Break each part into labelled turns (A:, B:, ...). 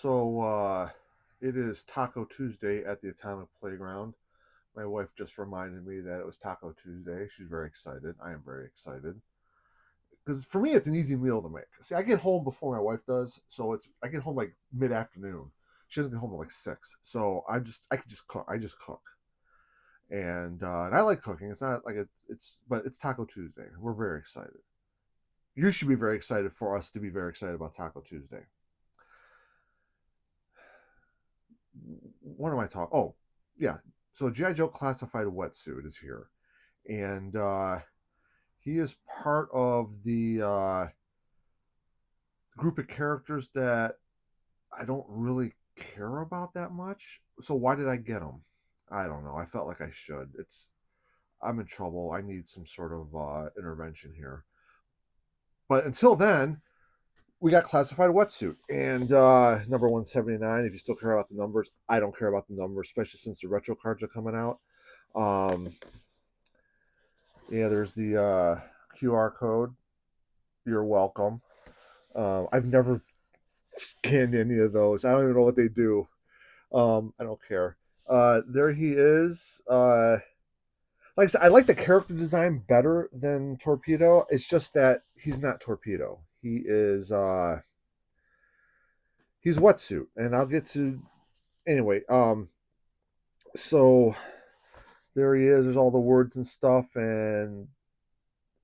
A: So it is Taco Tuesday at the Atomic Playground. My wife just reminded me that it was Taco Tuesday. She's very excited. I am very excited because for me it's an easy meal to make. See, I get home before my wife does, so I get home like mid afternoon. She doesn't get home at like 6, so I can just cook. I just cook, and I like cooking. It's not like but it's Taco Tuesday. We're very excited. You should be very excited for us to be very excited about Taco Tuesday. What am I talking? Oh, yeah. So GI Joe Classified Wetsuit is here, and he is part of the group of characters that I don't really care about that much. So why did I get him? I don't know. I felt like I should. I'm in trouble. I need some sort of intervention here. But until then, we got Classified Wetsuit and number 179. If you still care about the numbers, I don't care about the numbers, especially since the retro cards are coming out. Um, Yeah, there's the QR code. You're welcome. I've never scanned any of those. I don't even know what they do. I don't care. There he is. Like I said, I like the character design better than Torpedo. It's just that he's not Torpedo. He's Wetsuit, and I'll get to anyway. So there he is. There's all the words and stuff, and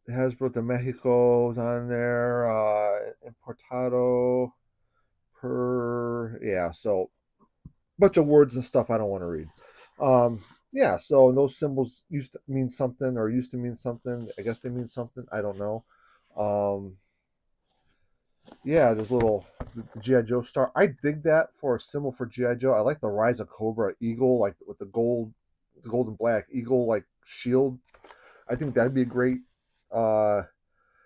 A: Hasbro de Mexico's on there. Importado per yeah. So bunch of words and stuff I don't want to read. Yeah. So those symbols used to mean something or used to mean something. I guess they mean something. I don't know. Um, yeah, there's little the GI Joe star. I dig that for a symbol for GI Joe. I like the Rise of Cobra eagle, like with the gold and black eagle like shield. I think that'd be a great uh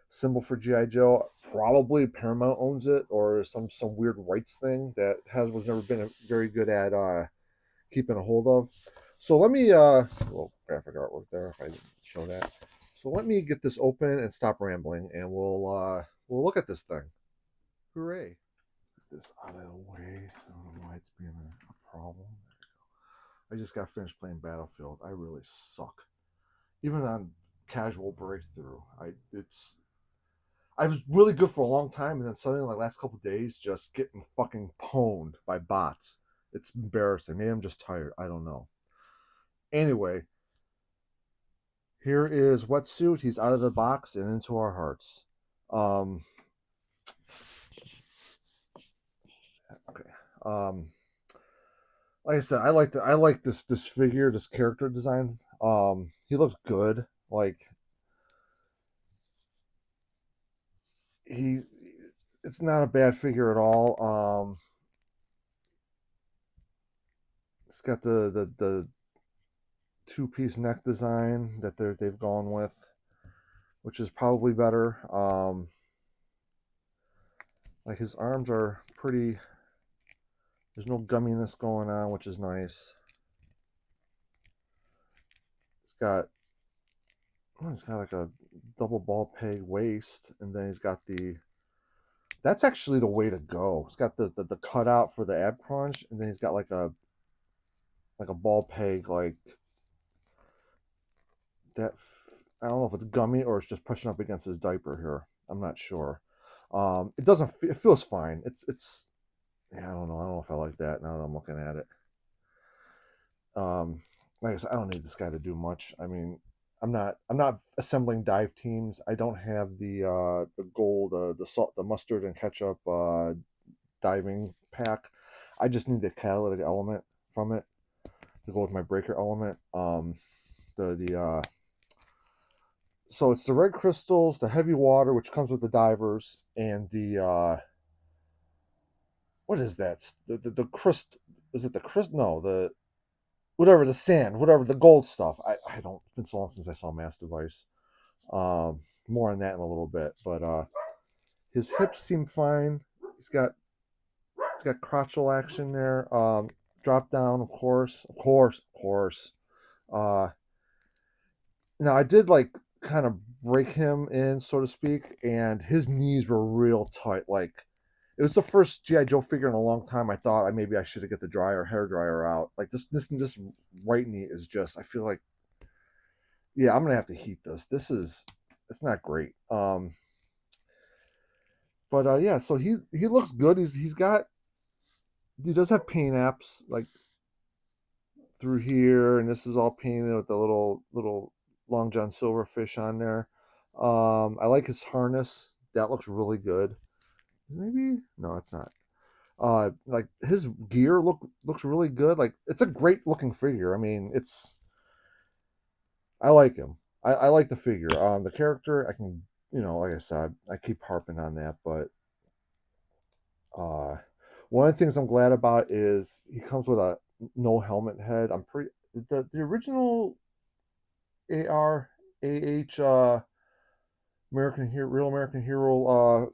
A: symbol for GI Joe. Probably Paramount owns it, or some weird rights thing that has never been very good at keeping a hold of. So let me well, graphic artwork there if I didn't show that. So let me get this open and stop rambling, and we'll look at this thing. Hooray! Get this out of the way. I don't know why it's being a problem. I just got finished playing Battlefield. I really suck. Even on casual breakthrough, I was really good for a long time, and then suddenly, like last couple of days, just getting fucking pwned by bots. It's embarrassing. Maybe I'm just tired. I don't know. Anyway, here is Wetsuit. He's out of the box and into our hearts. Um, okay. Um, like I said, I like this figure, this character design. He looks good. Like he, it's not a bad figure at all. It's got the two-piece neck design that they've gone with, which is probably better. Like his arms are pretty. There's no gumminess going on, which is nice. He's got he's got like a double ball peg waist, and then he's got the. That's actually the way to go. He's got the cutout for the ab crunch, and then he's got like a ball peg like that. I don't know if it's gummy or it's just pushing up against his diaper here. I'm not sure. It doesn't. It feels fine. It's. Yeah, I don't know. I don't know if I like that now that I'm looking at it. Like I said, I don't need this guy to do much. I mean, I'm not assembling dive teams. I don't have the gold, the salt, the mustard and ketchup diving pack. I just need the catalytic element from it to go with my breaker element. The so it's the red crystals, the heavy water, which comes with the divers, and the what is that? The crystal. Is it the crystal? No, the whatever the sand, whatever the gold stuff. I don't. It's been so long since I saw Mass Device. More on that in a little bit, but his hips seem fine. He's got he's got crotchal action there. Drop down, of course, of course, of course. Uh, Now I did like kind of break him in, so to speak, and his knees were real tight. Like It was the first GI Joe figure in a long time. I thought maybe I should have get the hair dryer out. Like this right knee is just. I feel like, yeah, I'm gonna have to heat this. It's not great. But yeah, so he looks good. He does have paint apps like through here, and this is all painted with the little Long John Silverfish on there. I like his harness. That looks really good. Maybe no, it's not. Like his gear looks really good. Like it's a great looking figure. I mean, I like him. I like the figure. The character I can, like I said, I keep harping on that, but uh, one of the things I'm glad about is he comes with a no helmet head. I'm pretty the original AR AH Real American Hero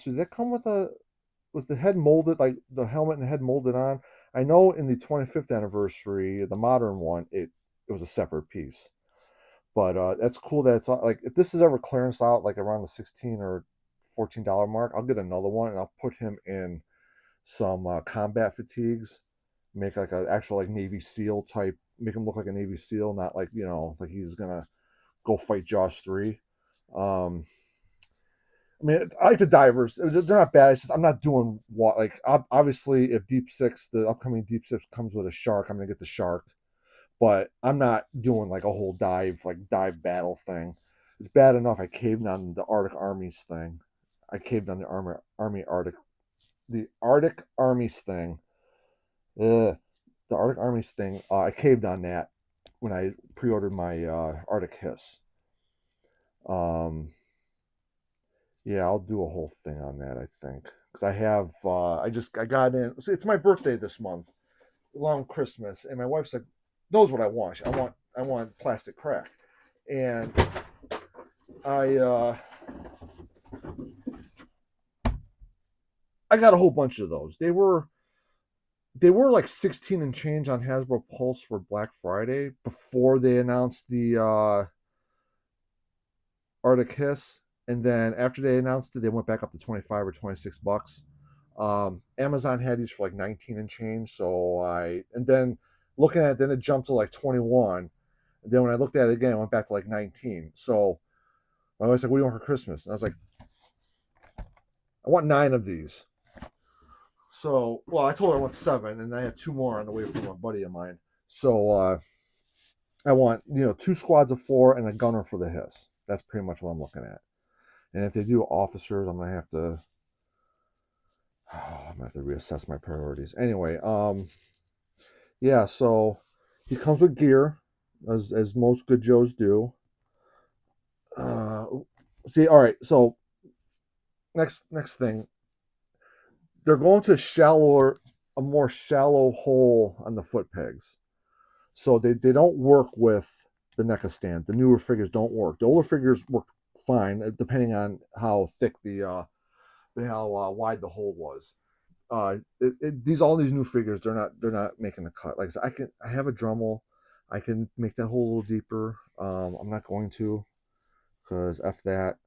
A: Did that come with a was the head molded, like the helmet and the head molded on? I know in the 25th anniversary, the modern one, it was a separate piece. But that's cool that it's like if this is ever clearance out like around the 16 or $14 mark, I'll get another one and I'll put him in some combat fatigues, make like an actual like Navy SEAL type, make him look like a Navy SEAL, not like like he's gonna go fight Josh 3. Um, I mean, I like the divers. They're not bad. It's just I'm not doing what like obviously if Deep Six, the upcoming Deep Six comes with a shark, I'm gonna get the shark. But I'm not doing like a whole dive battle thing. It's bad enough I caved on the Arctic Armies thing. I caved on the Arctic Armies thing. Ugh, the Arctic Armies thing. I caved on that when I pre-ordered my Arctic Hiss. Um, yeah, I'll do a whole thing on that. I think because I have. I got in. It's my birthday this month, along Christmas, and my wife's like knows what I want. I want plastic crack, and I uh, I got a whole bunch of those. They were like 16 and change on Hasbro Pulse for Black Friday before they announced the Arctic Hiss, and then after they announced it, they went back up to 25 or $26. Amazon had these for like 19 and change, and then looking at it, then it jumped to like 21. And then when I looked at it again, it went back to like 19. So my wife's like, "What do you want for Christmas?" And I was like, "I want 9 of these." So, well, I told her I want 7, and I have 2 more on the way from a buddy of mine. So I want 2 squads of 4 and a gunner for the Hiss. That's pretty much what I'm looking at. And if they do officers, I'm gonna have to reassess my priorities. Anyway, yeah. So he comes with gear, as most good Joes do. Uh, See, all right. So next thing, they're going to a more shallow hole on the foot pegs. So they don't work with the NECA stand. The newer figures don't work. The older figures work fine, depending on how thick how wide the hole was. All these new figures, they're not making the cut. Like I said, I have a Dremel. I can make that hole a little deeper. I'm not going to because f that.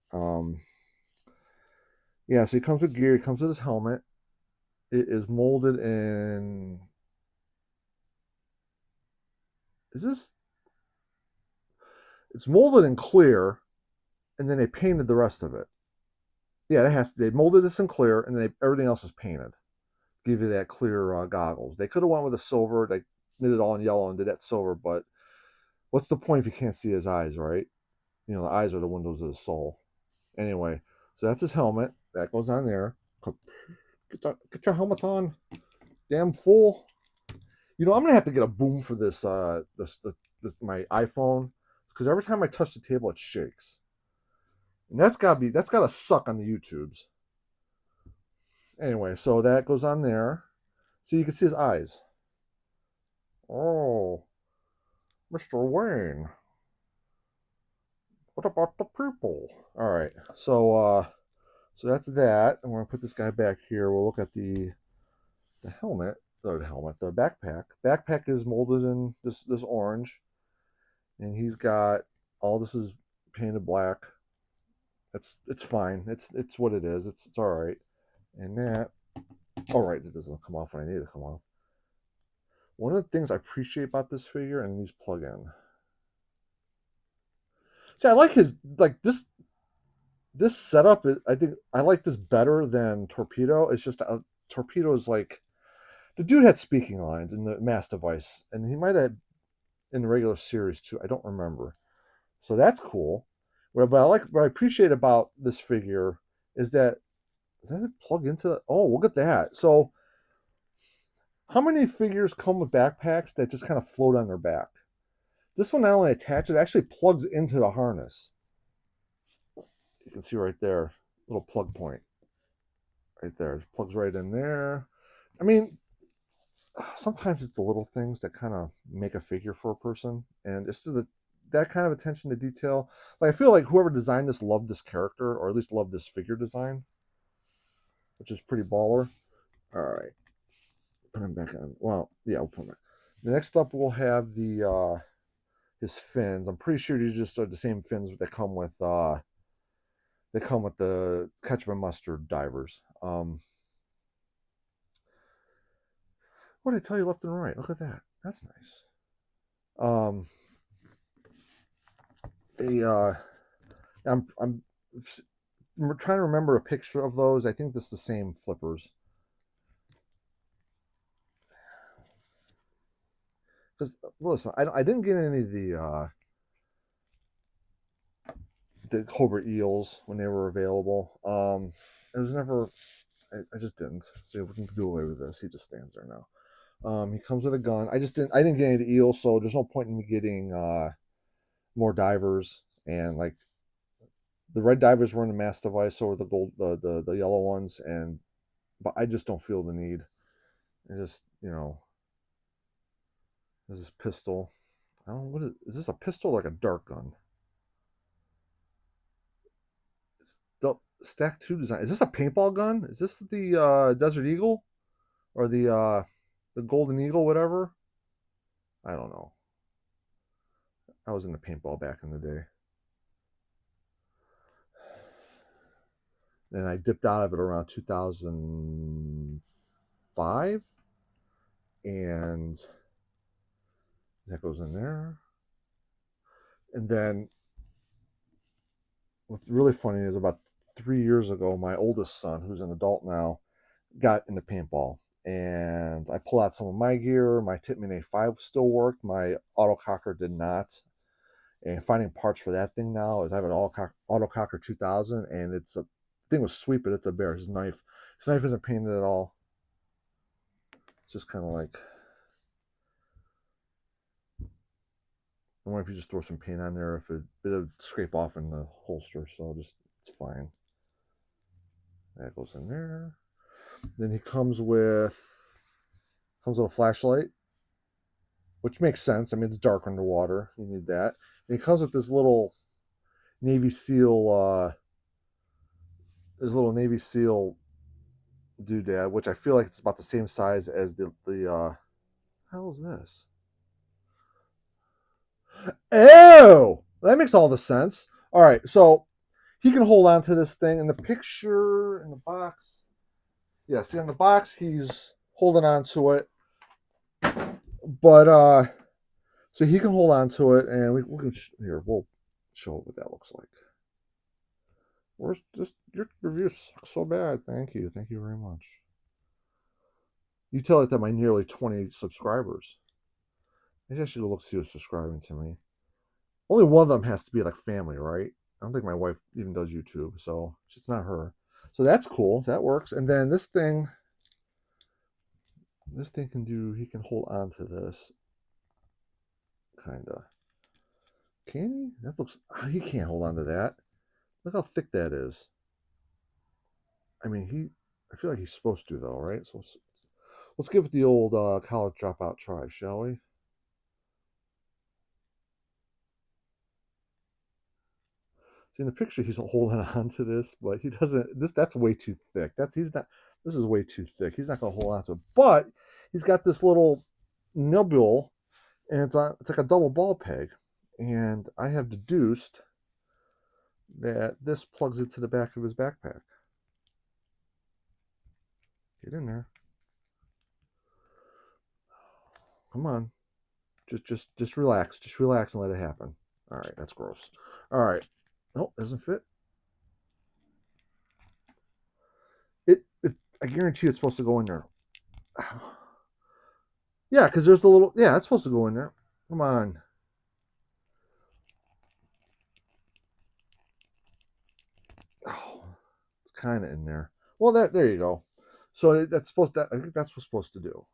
A: Yeah, so he comes with gear. He comes with his helmet. It is molded in. Is this? It's molded in clear, and then they painted the rest of it. Yeah, they molded this in clear, and then everything else is painted. Give you that clear goggles. They could have went with a silver. They did it all in yellow and did that silver, but what's the point if you can't see his eyes, right? The eyes are the windows of the soul. Anyway, so that's his helmet. That goes on there. Get your helmet on. Damn fool. I'm gonna have to get a boom for this my iPhone because every time I touch the table, it shakes, and that's gotta suck on the YouTubes. Anyway, so that goes on there. See, you can see his eyes. Oh, Mr. Wayne. What about the people? All right. So that's that. I'm gonna put this guy back here. We'll look at the helmet. Or the helmet, the backpack. Backpack is molded in this orange, and he's got all this is painted black. It's fine. It's what it is. It's all right. And that, all right, it doesn't come off when I need it to come off. One of the things I appreciate about this figure, and these plug in. See, I like his, like this setup. I think I like this better than Torpedo. It's just Torpedo is like, the dude had speaking lines in the mass device, and he might have in the regular series too. I don't remember. So that's cool. What I appreciate about this figure is that, does that plug into the, oh, look at that. So how many figures come with backpacks that just kind of float on their back? This one not only attaches, it actually plugs into the harness. You can see right there, little plug point right there. It plugs right in there. I mean, sometimes it's the little things that kind of make a figure for a person, and it's that kind of attention to detail. Like, I feel like whoever designed this loved this character, or at least loved this figure design, which is pretty baller. All right, put him back on. Well, yeah, we'll put him back. The next up, we'll have the his fins. I'm pretty sure these just are the same fins that come with the ketchup and mustard divers. What did I tell you left and right? Look at that. That's nice. They I'm trying to remember a picture of those. I think this is the same flippers. Because listen, I didn't get any of the Cobra Eels when they were available. It was never. I just didn't. So we can do away with this. He just stands there now. He comes with a gun. I didn't get any of the eels, so there's no point in me getting more divers. And like, the red divers were in the mass device, so were the gold, the yellow ones, and but I just don't feel the need. I just, there's this pistol. I don't know, what is this, a pistol or like a dart gun? It's the Stack 2 design. Is this a paintball gun? Is this the Desert Eagle or the Golden Eagle, whatever? I don't know. I was into paintball back in the day. And I dipped out of it around 2005, and that goes in there. And then what's really funny is, about 3 years ago, my oldest son, who's an adult now, got into paintball. And I pulled out some of my gear. My Tippmann A5 still worked. My autococker did not. And finding parts for that thing now is, I have an autococker 2000, and it's a thing was sweet, but it's a bear. His knife isn't painted at all. It's just kind of like, I wonder if you just throw some paint on there, if it'll scrape off in the holster. So it's fine. That goes in there. Then he comes with a flashlight, which makes sense. I mean, it's dark underwater. You need that. And he comes with this little Navy SEAL, doodad, which I feel like it's about the same size as the hell is this? Oh, that makes all the sense. All right, so he can hold on to this thing in the picture in the box. Yeah, see on the box, he's holding on to it, but so he can hold on to it, and we can we'll show what that looks like. Where's just your review sucks so bad? Thank you very much. You tell it that my nearly 20 subscribers. Maybe I should go look see who's subscribing to me. Only one of them has to be like family, right? I don't think my wife even does YouTube, so it's not her. So that's cool. That works. And then this thing can do. He can hold on to this, kinda. Can he? That looks. He can't hold on to that. Look how thick that is. I mean, I feel like he's supposed to, though, right? So let's give it the old college dropout try, shall we? See, in the picture, he's holding on to this, but he doesn't. That's way too thick. He's not. This is way too thick. He's not going to hold on to it. But he's got this little nubule, and it's like a double ball peg. And I have deduced that this plugs into the back of his backpack. Get in there. Come on. Just relax. Just relax and let it happen. All right, that's gross. All right. Nope, doesn't fit. It I guarantee it's supposed to go in there. Yeah, because there's the little. Yeah, it's supposed to go in there. Come on. Oh, it's kind of in there. Well, there you go. So that's supposed to. I think that's what's supposed to do.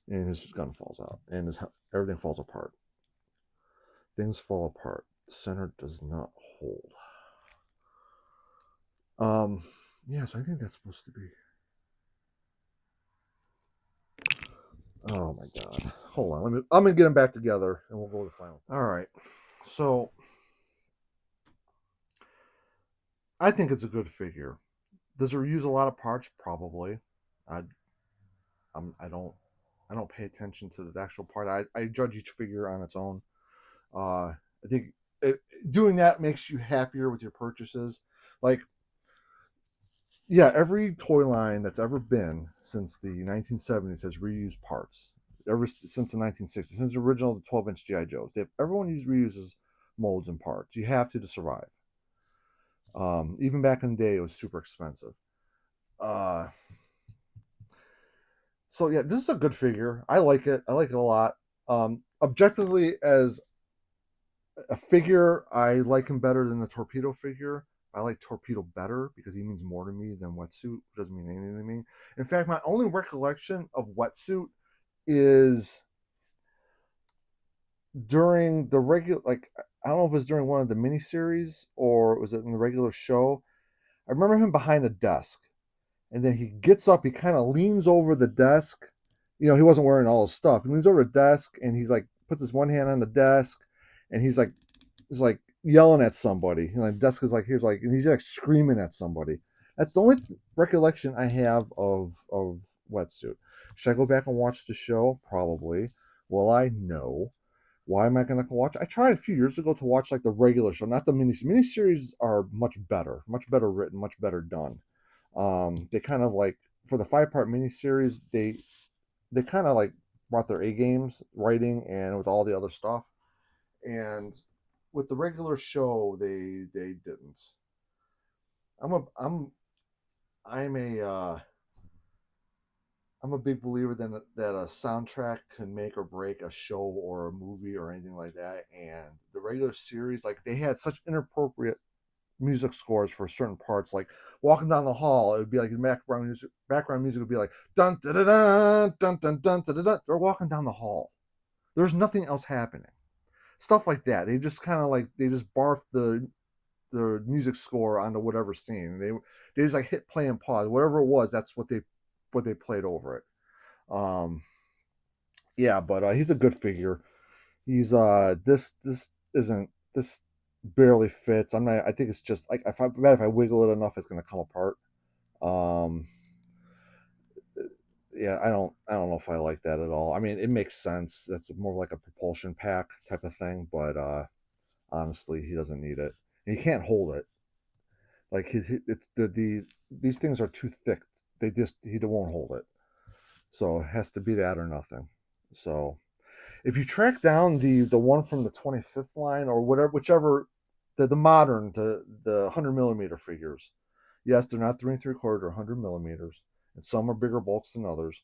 A: And his gun falls out, and everything falls apart. Things fall apart. The center does not hold. Um. Yeah, so I think that's supposed to be. Oh my god. Hold on. I'm gonna get them back together, and we'll go to the final. All right. So I think it's a good figure. Does it reuse a lot of parts? Probably. I I don't pay attention to the actual part. I judge each figure on its own. I think doing that makes you happier with your purchases. Like, yeah, every toy line that's ever been since the 1970s has reused parts. Ever since the 1960s, since the original 12-inch GI Joes, everyone reuses molds and parts. You have to survive. Even back in the day, it was super expensive. Uh, so yeah, this is a good figure. I like it. I like it a lot. Objectively, as a figure, I like him better than the Torpedo figure. I like Torpedo better because he means more to me than Wetsuit. Doesn't mean anything to me. In fact, my only recollection of Wetsuit is during the regular, like, I don't know if it was during one of the miniseries or was it in the regular show. I remember him behind a desk, and then he gets up. He kind of leans over the desk. He wasn't wearing all his stuff. He leans over the desk, and he's like puts his one hand on the desk, and he's like yelling at somebody. The desk is like, here's like, and he's like screaming at somebody. That's the only recollection I have of Wetsuit. Should I go back and watch the show? Probably. Will I? No. Why am I going to watch? I tried a few years ago to watch like the regular show, not the miniseries. Miniseries are much better written, much better done. They kind of like for the 5-part miniseries, they kind of like brought their A games writing and with all the other stuff. And with the regular show, they didn't. I'm a I'm I'm a I'm a big believer that a soundtrack can make or break a show or a movie or anything like that. And the regular series, like they had such inappropriate music scores for certain parts. Like walking down the hall, it would be like the background music would be like dun dun dun dun dun dun dun dun. They're walking down the hall. There's nothing else happening. Stuff like that. They just barf the music score onto whatever scene. They just like hit play and pause, whatever it was. That's what they played over it. Um, yeah, but he's a good figure. He's this isn't this barely fits. I'm not. I think it's just like if I wiggle it enough, it's gonna come apart. Um, yeah, I don't know if I like that at all. I mean, it makes sense. That's more like a propulsion pack type of thing, but honestly, he doesn't need it. And he can't hold it. Like it's these things are too thick. He won't hold it. So it has to be that or nothing. So if you track down the one from the 25th line or whatever, whichever the modern the 100 millimeter figures, yes, they're not 3 3/4 or 100 millimeters, and some are bigger bulks than others.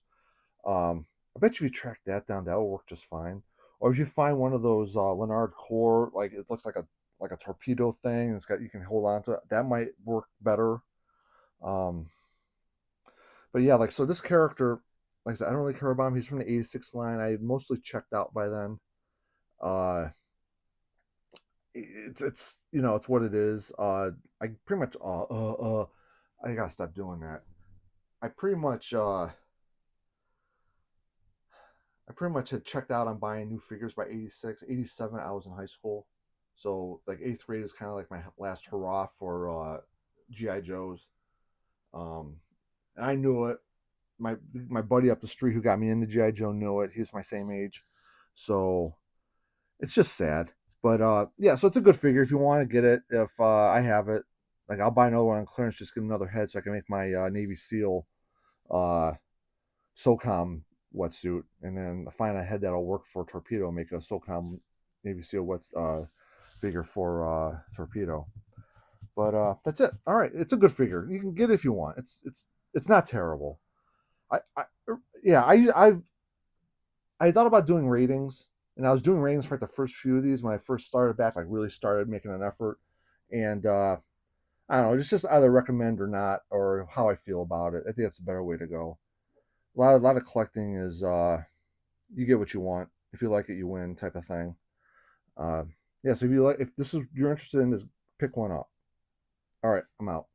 A: I bet you if you track that down, that will work just fine. Or if you find one of those Leonard core, like it looks like a torpedo thing, and it's got you can hold on to it, that might work better. Um, but yeah, like so this character, like I said, I don't really care about him. He's from the 86 line. I mostly checked out by then. Uh, it's it's what it is. I pretty much I gotta stop doing that. I pretty much I pretty much had checked out on buying new figures by 86, 87. I was in high school, so like eighth grade is kind of like my last hurrah for GI Joes. Um, and I knew it. My buddy up the street who got me into GI Joe knew it. He was my same age, so it's just sad. But yeah, so it's a good figure if you want to get it. If I have it, like I'll buy another one on clearance, just get another head so I can make my Navy SEAL uh, SOCOM wetsuit, and then find a head that'll work for torpedo, make a SOCOM Navy SEAL figure for torpedo. But that's it. All right, it's a good figure. You can get it if you want. It's not terrible. I yeah, I thought about doing ratings, and I was doing ratings for like the first few of these when I first started back, like really started making an effort. And I don't know, it's just either recommend or not, or how I feel about it. I think that's a better way to go. A lot of collecting is you get what you want. If you like it, you win, type of thing. Uh, yeah. So if this is you're interested in this, pick one up. All right, I'm out.